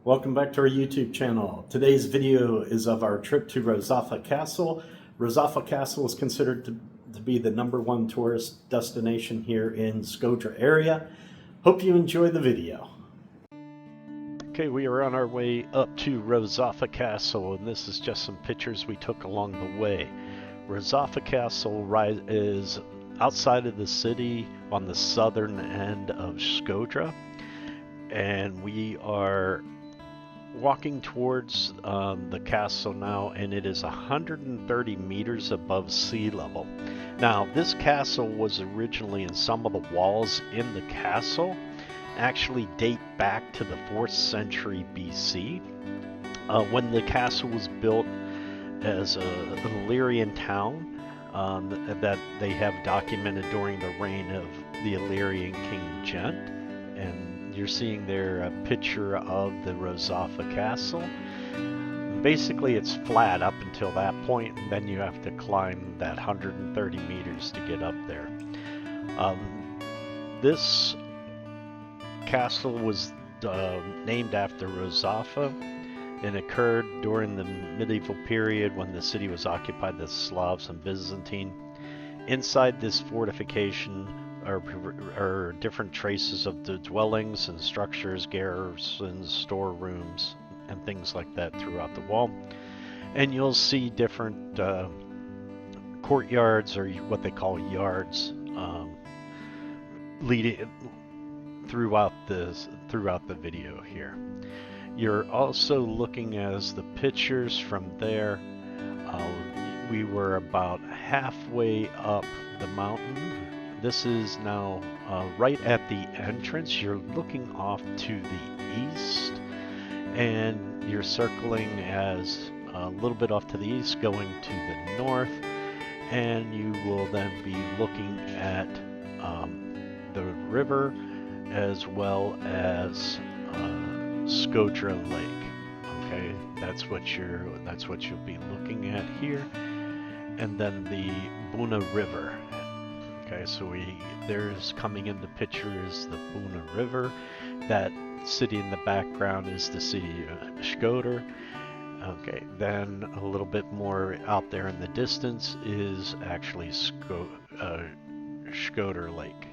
Welcome back to our YouTube channel. Today's video is of our trip to Rozafa Castle. Rozafa Castle is considered to be the #1 tourist destination here in Skodra area. Hope you enjoy the video. Okay, we are on our way up to Rozafa Castle, and this is just some pictures we took along the way. Rozafa Castle is outside of the city on the southern end of Skodra, and we are walking towards the castle now, and it is 130 meters above sea level. Now, this castle was originally, in some of the walls in the castle actually date back to the 4th century BC, when the castle was built as an Illyrian town that they have documented during the reign of the Illyrian King Gent. And you're seeing there a picture of the Rozafa Castle. Basically, it's flat up until that point, and then you have to climb that 130 meters to get up there. This castle was named after Rozafa and occurred during the medieval period when the city was occupied by the Slavs and Byzantine. Inside this fortification are different traces of the dwellings and structures, garrisons, storerooms, and things like that throughout the wall. And you'll see different courtyards, or what they call yards, leading throughout the video here. You're also looking as the pictures from there. We were about halfway up the mountain. This is now right at the entrance. You're looking off to the east, and you're circling as a little bit off to the east, going to the north, and you will then be looking at the river as well as Skodra Lake. Okay, that's what you'll be looking at here, and then the Buna River. Okay, so there's coming into picture is the Buna River. That city in the background is the city of Skodra. Okay, then a little bit more out there in the distance is actually Skodra Lake.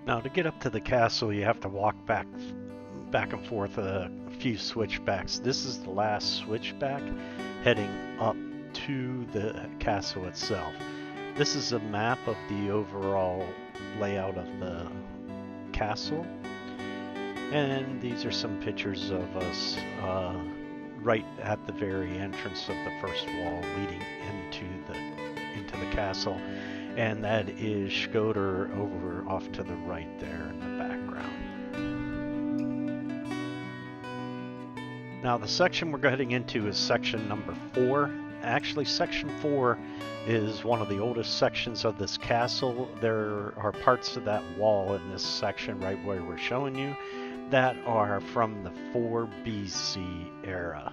Now, to get up to the castle, you have to walk back and forth a few switchbacks. This is the last switchback heading up to the castle itself. This is a map of the overall layout of the castle, and these are some pictures of us right at the very entrance of the first wall leading into the castle. And that is Skodra over off to the right there in the background. Now, the section we're heading into is section number 4. Actually, section 4 is one of the oldest sections of this castle. There are parts of that wall in this section right where we're showing you that are from the 4 BC era.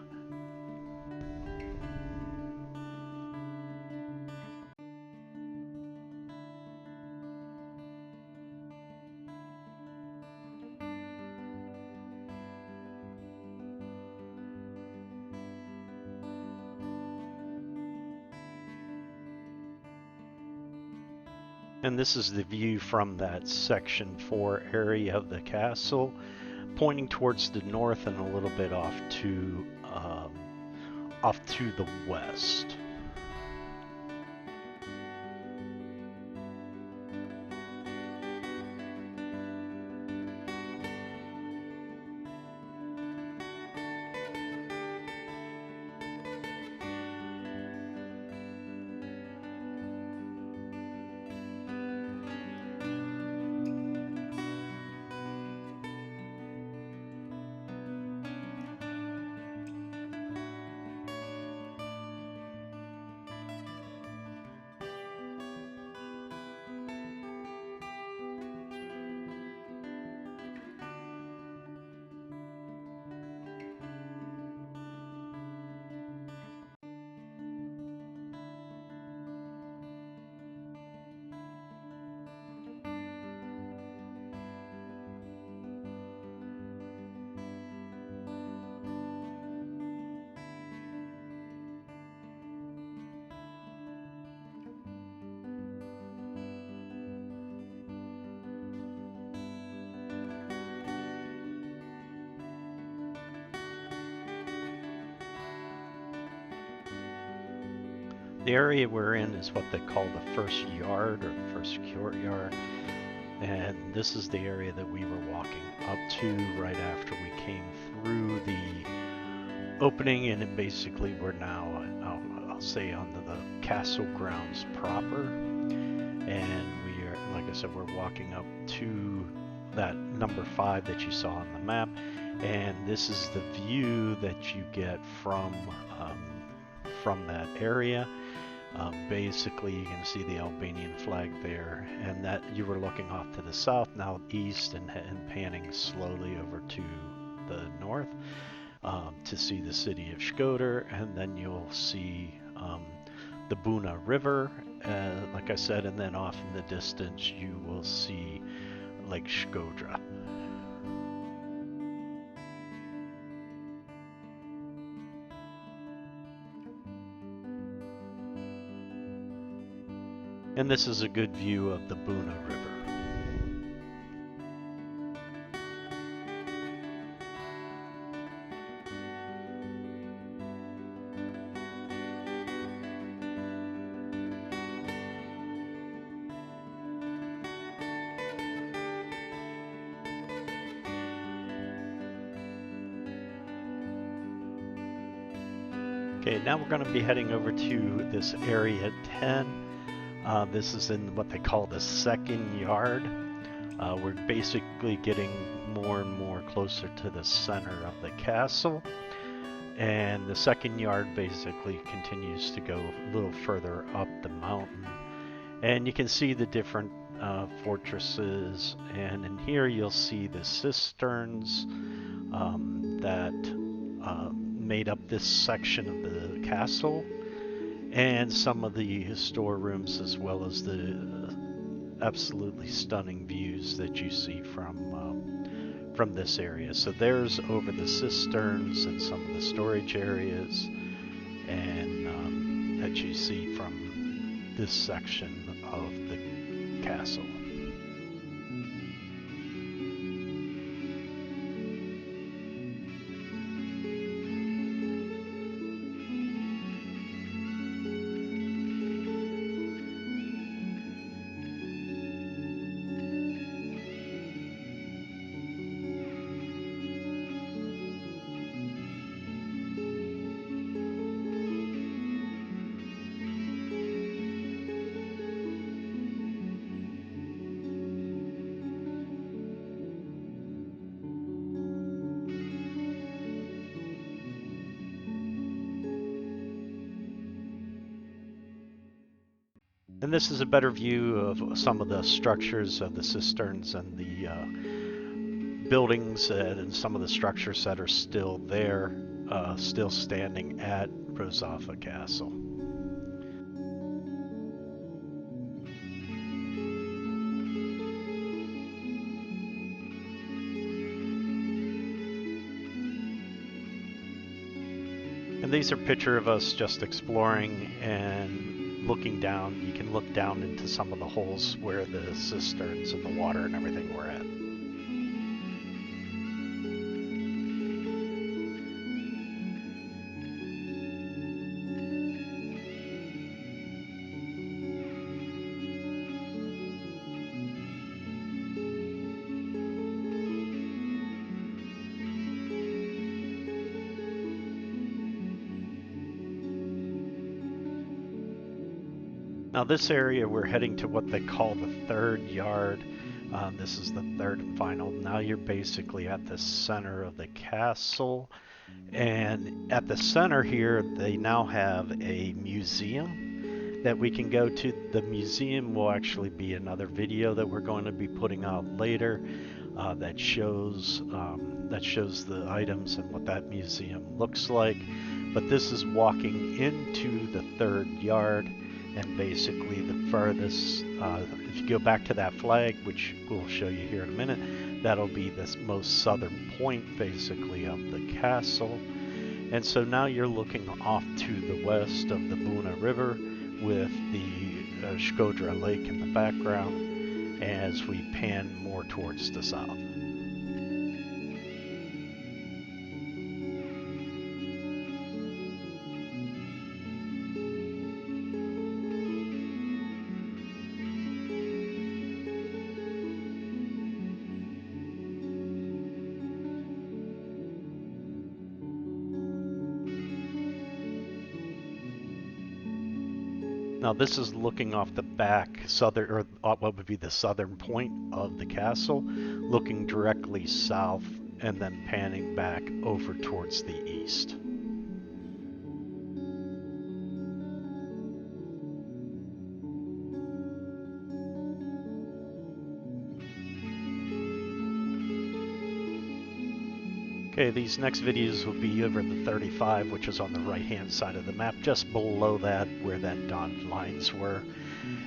And this is the view from that section 4 area of the castle, pointing towards the north and a little bit off to the west. The area we're in is what they call the first yard or first courtyard, and this is the area that we were walking up to right after we came through the opening, and it basically we're now, I'll say, on the castle grounds proper, and we are, like I said, we're walking up to that number 5 that you saw on the map, and this is the view that you get from that area. Basically, you can see the Albanian flag there, and that you were looking off to the south, now east, and panning slowly over to the north to see the city of Shkodër, and then you'll see the Buna River, like I said, and then off in the distance you will see Lake Shkodër. And this is a good view of the Buna River. Okay, now we're going to be heading over to this area 10. This is in what they call the second yard. We're basically getting more and more closer to the center of the castle, and the second yard basically continues to go a little further up the mountain, and you can see the different fortresses, and in here you'll see the cisterns that made up this section of the castle, and some of the storerooms, as well as the absolutely stunning views that you see from this area. So there's over the cisterns and some of the storage areas, and that you see from this section of the castle. And this is a better view of some of the structures of the cisterns and the buildings and some of the structures that are still there, still standing at Rozafa Castle. And these are pictures of us just exploring and looking down. You can look down into some of the holes where the cisterns and the water and everything were at. Now this area, we're heading to what they call the third yard. This is the third and final. Now you're basically at the center of the castle. And at the center here, they now have a museum that we can go to. The museum will actually be another video that we're going to be putting out later that shows the items and what that museum looks like. But this is walking into the third yard. And basically the furthest, if you go back to that flag, which we'll show you here in a minute, that'll be the most southern point basically of the castle. And so now you're looking off to the west of the Buna River with the Shkodër Lake in the background as we pan more towards the south. Now this is looking off the back southern, or what would be the southern point of the castle, looking directly south and then panning back over towards the east. Okay, these next videos will be over the 35, which is on the right-hand side of the map, just below that where that dotted lines were.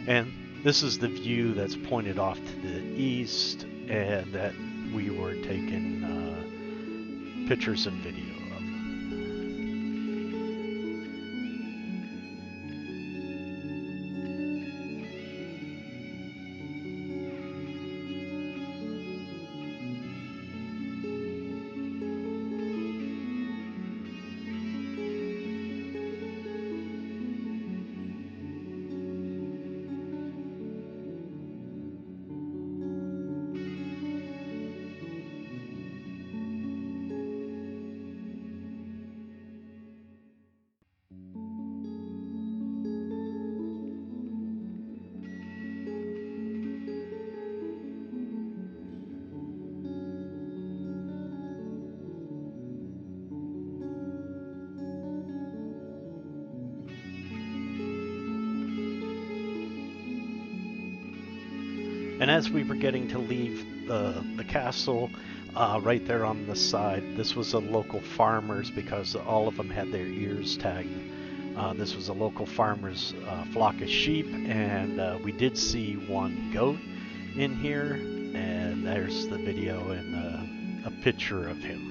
And this is the view that's pointed off to the east and that we were taking pictures and video of. And as we were getting to leave the castle, right there on the side, this was a local farmer's, because all of them had their ears tagged. This was a local farmer's flock of sheep, and we did see one goat in here, and there's the video and a picture of him.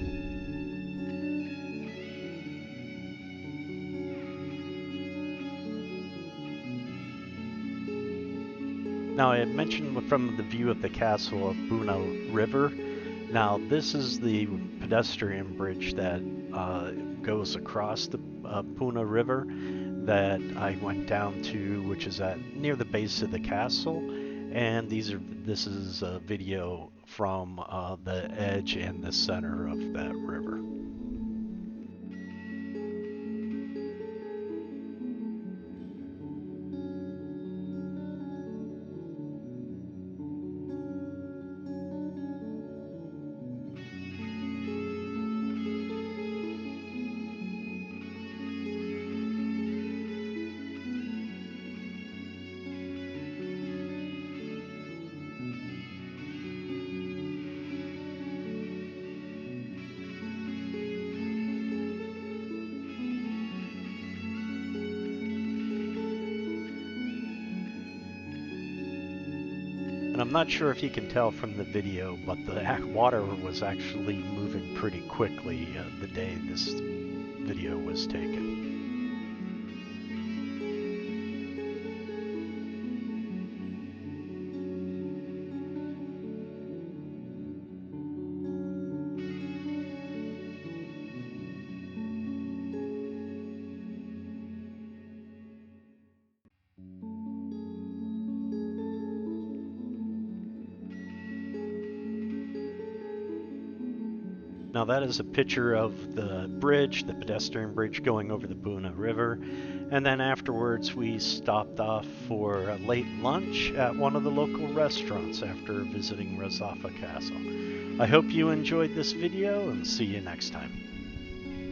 Now, I had mentioned from the view of the castle of Puna River. Now, this is the pedestrian bridge that goes across the Puna River that I went down to, which is near the base of the castle. And this is a video from the edge and the center of that river. And I'm not sure if you can tell from the video, but the water was actually moving pretty quickly the day this video was taken. Now that is a picture of the bridge, the pedestrian bridge going over the Puna River. And then afterwards we stopped off for a late lunch at one of the local restaurants after visiting Rozafa Castle. I hope you enjoyed this video and see you next time.